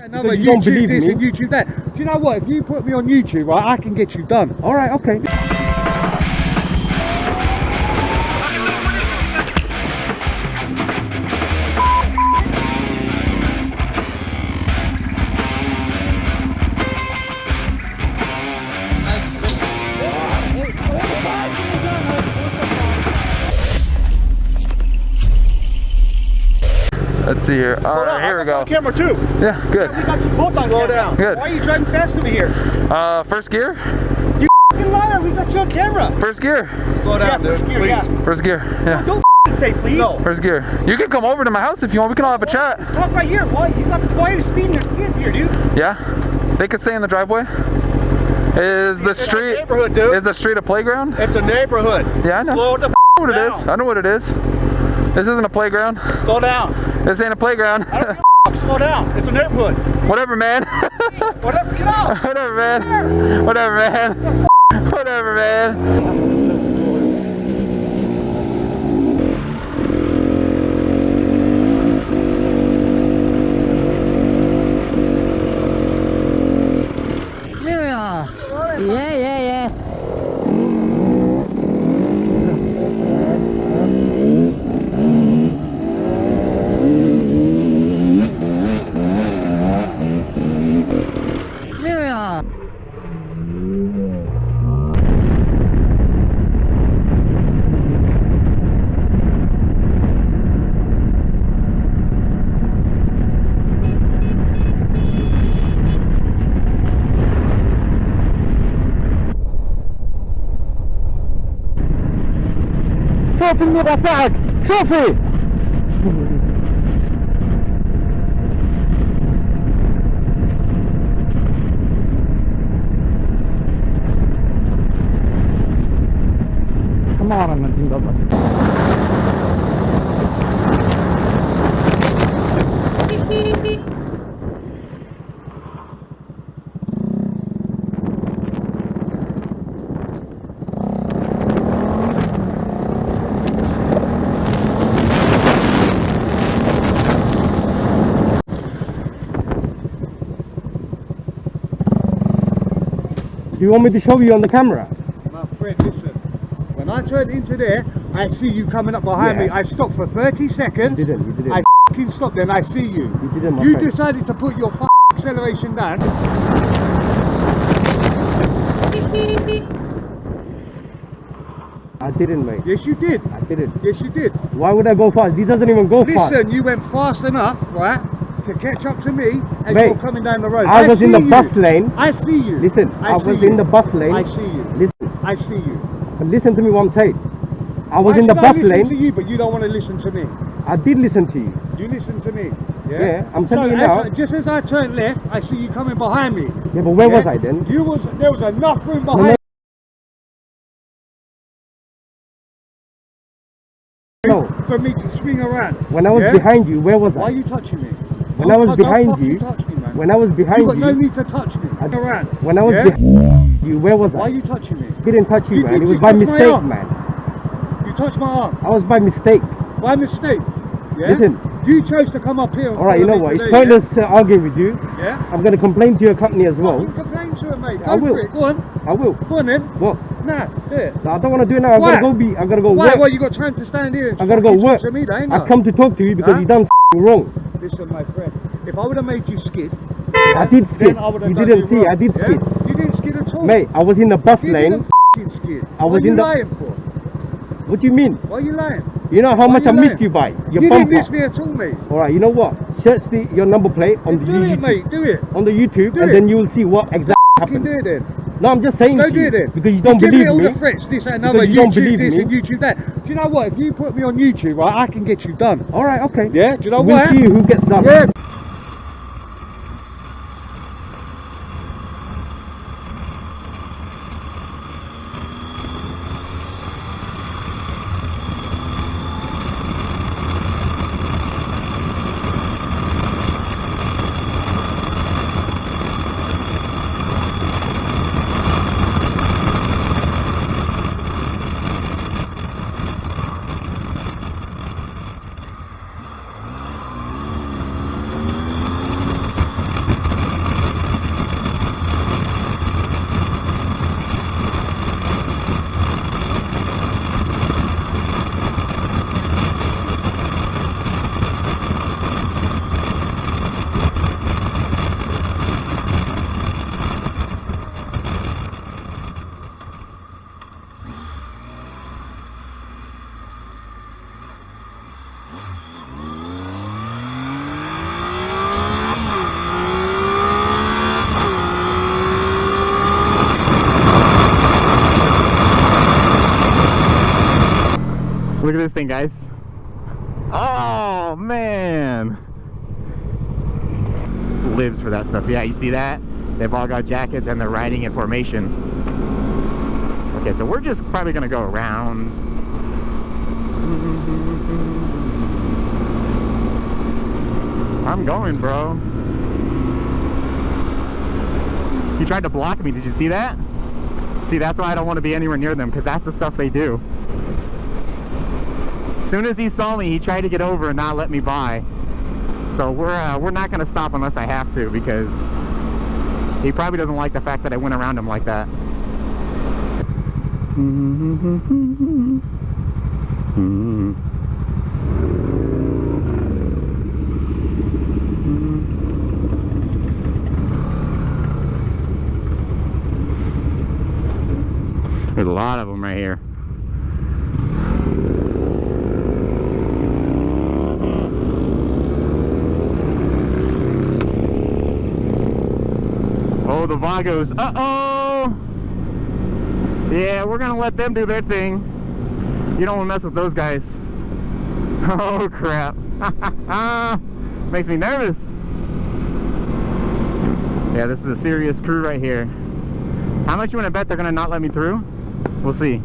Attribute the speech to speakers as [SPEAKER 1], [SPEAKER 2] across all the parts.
[SPEAKER 1] Because you don't believe this and YouTube that. Do you know what? If you put me on YouTube, right, I can get you done.
[SPEAKER 2] All right, okay. Let's see here. All right, here we go.
[SPEAKER 1] Camera too.
[SPEAKER 2] Yeah, good.
[SPEAKER 1] We got you both on Slow down.
[SPEAKER 2] Good.
[SPEAKER 1] Why are you driving fast over here?
[SPEAKER 2] First gear.
[SPEAKER 1] You f***ing liar. We got you on camera.
[SPEAKER 2] First gear.
[SPEAKER 1] Slow down, dude. Please. Yeah.
[SPEAKER 2] First gear. Yeah.
[SPEAKER 1] No, don't say please. No.
[SPEAKER 2] First gear. You can come over to my house if you want. We can all have a chat.
[SPEAKER 1] Let's talk right here. Why are you speeding? There's kids here, dude.
[SPEAKER 2] Yeah. They could stay in the driveway. Is the street?
[SPEAKER 1] Neighborhood, dude.
[SPEAKER 2] Is the street a playground?
[SPEAKER 1] It's a neighborhood.
[SPEAKER 2] Yeah, I know.
[SPEAKER 1] Slow the f
[SPEAKER 2] I know what it
[SPEAKER 1] down.
[SPEAKER 2] is. I know what it is. This isn't a playground.
[SPEAKER 1] Slow down.
[SPEAKER 2] This ain't a playground.
[SPEAKER 1] I don't give a f. Slow down. It's a neighborhood.
[SPEAKER 2] Whatever, man.
[SPEAKER 1] Whatever. Get out.
[SPEAKER 2] Whatever, man. Whatever, man. Whatever, man.
[SPEAKER 3] Yeah.
[SPEAKER 2] شوف النور تاعك شوفي حمارا من تنقضى Do you want me to show you on the camera?
[SPEAKER 1] My friend, listen. When I turned into there, I see you coming up behind me. I stopped for 30 seconds.
[SPEAKER 2] You didn't.
[SPEAKER 1] I f***ing stopped, then I see you.
[SPEAKER 2] You didn't, my
[SPEAKER 1] You
[SPEAKER 2] friend.
[SPEAKER 1] decided to put your acceleration down.
[SPEAKER 2] I didn't, mate.
[SPEAKER 1] Yes, you did.
[SPEAKER 2] I didn't.
[SPEAKER 1] Yes, you did.
[SPEAKER 2] Why would I go fast? He doesn't even go fast.
[SPEAKER 1] Listen, you went fast enough, right, to catch up to me as
[SPEAKER 2] Mate,
[SPEAKER 1] you're coming down the road.
[SPEAKER 2] I was in the
[SPEAKER 1] see
[SPEAKER 2] bus
[SPEAKER 1] you.
[SPEAKER 2] lane.
[SPEAKER 1] I see you.
[SPEAKER 2] Listen, I
[SPEAKER 1] see
[SPEAKER 2] was
[SPEAKER 1] you.
[SPEAKER 2] in the bus lane.
[SPEAKER 1] I see you.
[SPEAKER 2] Listen,
[SPEAKER 1] I see you.
[SPEAKER 2] but listen to me what I'm saying. I was
[SPEAKER 1] Why
[SPEAKER 2] in the
[SPEAKER 1] should
[SPEAKER 2] bus
[SPEAKER 1] I listen
[SPEAKER 2] lane.
[SPEAKER 1] to you, but you don't want to listen to me?
[SPEAKER 2] I did listen to you.
[SPEAKER 1] You listen to me.
[SPEAKER 2] Yeah, I'm
[SPEAKER 1] So
[SPEAKER 2] telling you now.
[SPEAKER 1] just as I turned left, I see you coming behind me.
[SPEAKER 2] Yeah, but where was I then?
[SPEAKER 1] There was enough room behind
[SPEAKER 2] No.
[SPEAKER 1] for me to swing around.
[SPEAKER 2] When I was behind you, where was
[SPEAKER 1] Why
[SPEAKER 2] I?
[SPEAKER 1] are you touching me?
[SPEAKER 2] When I was behind
[SPEAKER 1] don't
[SPEAKER 2] you,
[SPEAKER 1] touch me, man.
[SPEAKER 2] when I was behind
[SPEAKER 1] You got no
[SPEAKER 2] you,
[SPEAKER 1] need to touch me. Around.
[SPEAKER 2] when I was behind you, where was
[SPEAKER 1] Why are
[SPEAKER 2] I?
[SPEAKER 1] you touching me?
[SPEAKER 2] Didn't touch you,
[SPEAKER 1] You
[SPEAKER 2] man.
[SPEAKER 1] did
[SPEAKER 2] It was
[SPEAKER 1] just
[SPEAKER 2] by
[SPEAKER 1] touch my
[SPEAKER 2] mistake,
[SPEAKER 1] arm.
[SPEAKER 2] man.
[SPEAKER 1] You touched my arm.
[SPEAKER 2] I was by mistake.
[SPEAKER 1] By mistake. Yeah?
[SPEAKER 2] Listen.
[SPEAKER 1] You chose to come up here. And
[SPEAKER 2] All right, you know what? It's
[SPEAKER 1] today,
[SPEAKER 2] pointless arguing with you.
[SPEAKER 1] Yeah?
[SPEAKER 2] I'm going to complain to your company as well.
[SPEAKER 1] Fucking complain to it, mate.
[SPEAKER 2] I
[SPEAKER 1] Go
[SPEAKER 2] will.
[SPEAKER 1] for it. Go on.
[SPEAKER 2] I will.
[SPEAKER 1] Go on then.
[SPEAKER 2] What?
[SPEAKER 1] Nah, here.
[SPEAKER 2] No, I don't want to do it now. I'm
[SPEAKER 1] Why?
[SPEAKER 2] gonna go be. I'm gonna go
[SPEAKER 1] Why?
[SPEAKER 2] work.
[SPEAKER 1] Why you got time to stand here? And
[SPEAKER 2] I gotta go
[SPEAKER 1] fucking
[SPEAKER 2] work.
[SPEAKER 1] talk to me, ain't
[SPEAKER 2] I've come to talk to you because
[SPEAKER 1] Huh?
[SPEAKER 2] you done wrong.
[SPEAKER 1] Listen, my friend. If I would have made you skid,
[SPEAKER 2] I did skid.
[SPEAKER 1] then I would have
[SPEAKER 2] You
[SPEAKER 1] done
[SPEAKER 2] didn't see.
[SPEAKER 1] wrong.
[SPEAKER 2] I did
[SPEAKER 1] Yeah?
[SPEAKER 2] skid.
[SPEAKER 1] You didn't skid at all.
[SPEAKER 2] Mate, I was in the bus
[SPEAKER 1] You
[SPEAKER 2] lane.
[SPEAKER 1] didn't f***ing skid.
[SPEAKER 2] I was
[SPEAKER 1] what are you
[SPEAKER 2] in the-
[SPEAKER 1] lying for?
[SPEAKER 2] What do you mean?
[SPEAKER 1] Why are you lying?
[SPEAKER 2] You know how
[SPEAKER 1] Why
[SPEAKER 2] much
[SPEAKER 1] you
[SPEAKER 2] I missed
[SPEAKER 1] lying?
[SPEAKER 2] you by your
[SPEAKER 1] You
[SPEAKER 2] bumper.
[SPEAKER 1] didn't miss me at all, mate.
[SPEAKER 2] All right, you know what? Search your number plate on the
[SPEAKER 1] Do
[SPEAKER 2] YouTube,
[SPEAKER 1] it, mate. Do it.
[SPEAKER 2] on the YouTube,
[SPEAKER 1] Do
[SPEAKER 2] and
[SPEAKER 1] it.
[SPEAKER 2] then you will see what exactly
[SPEAKER 1] Fucking
[SPEAKER 2] happened.
[SPEAKER 1] do it then.
[SPEAKER 2] No, I'm just saying
[SPEAKER 1] Go
[SPEAKER 2] to
[SPEAKER 1] do
[SPEAKER 2] you
[SPEAKER 1] it then.
[SPEAKER 2] because you don't
[SPEAKER 1] give
[SPEAKER 2] believe
[SPEAKER 1] me all
[SPEAKER 2] me.
[SPEAKER 1] the threats, this and another.
[SPEAKER 2] Because you don't
[SPEAKER 1] YouTube
[SPEAKER 2] believe
[SPEAKER 1] this
[SPEAKER 2] me.
[SPEAKER 1] and YouTube that. Do you know what? If you put me on YouTube, right, I can get you done.
[SPEAKER 2] All right, okay.
[SPEAKER 1] Yeah. Do you know
[SPEAKER 2] We'll
[SPEAKER 1] what?
[SPEAKER 2] see who gets done.
[SPEAKER 1] Yeah.
[SPEAKER 2] Look at this thing, guys. Oh, man. Lives for that stuff. Yeah, you see that? They've all got jackets and they're riding in formation. Okay, so we're just probably gonna go around. I'm going, bro. He tried to block me. Did you see that? See, that's why I don't want to be anywhere near them, because that's the stuff they do. As soon as he saw me, he tried to get over and not let me by. So we're not going to stop unless I have to, because he probably doesn't like the fact that I went around him like that. There's a lot of them right here. Oh, the Vagos. Uh-oh! Yeah, we're gonna let them do their thing. You don't want to mess with those guys. Oh, crap. Makes me nervous. Yeah, this is a serious crew right here. How much you want to bet they're gonna not let me through? We'll see.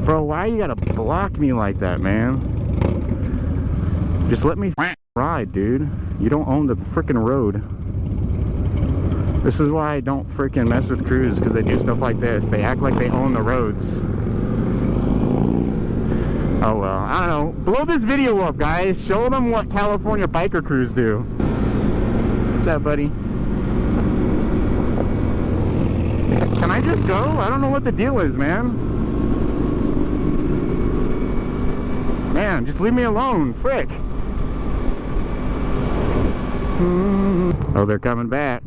[SPEAKER 2] Bro, why you gotta block me like that, man? Just let me ride, dude. You don't own the frickin' road. This is why I don't frickin' mess with crews, because they do stuff like this. They act like they own the roads. Oh well, I don't know. Blow this video up, guys. Show them what California biker crews do. What's up, buddy? Can I just go? I don't know what the deal is, man. Man, just leave me alone. Frick. Oh, they're coming back.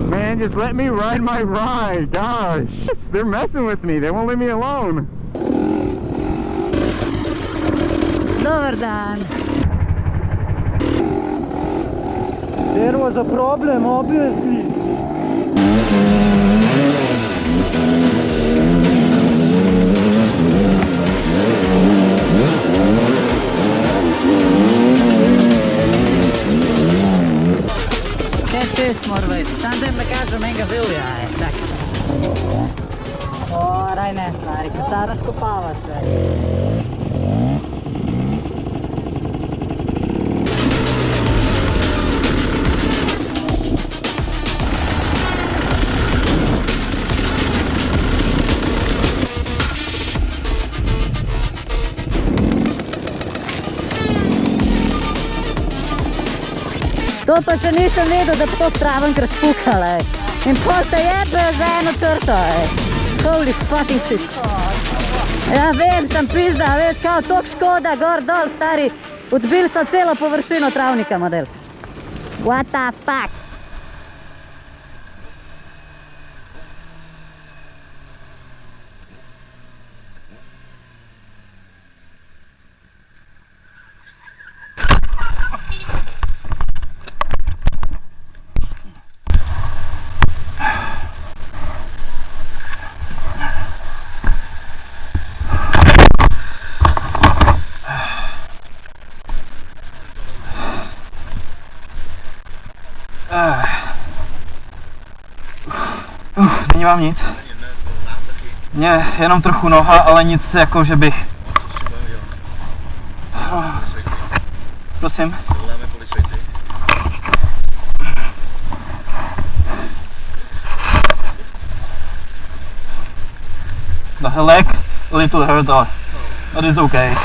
[SPEAKER 2] Man, just let me ride my ride. Gosh, they're messing with me. They won't leave me alone.
[SPEAKER 3] Dobar dan. There was a problem, obviously. Test mora biti. Sam da me kažem enega vilja je. Tak. Oraj ne stari, kad sad razkopava sve. To pa še nisem vedel, da to traven razpukala. In pol te jebe za eno črto. Holy fucking shit. Ja vem, sem pizda, veš, kao tok škoda, gor, dol, stari. Odbili so celo površino travnika, model. What the fuck?
[SPEAKER 4] Nemám nic. Ne, jenom trochu noha, ale nic jako, že bych... Prosím. The leg a little hurt, but it's okay.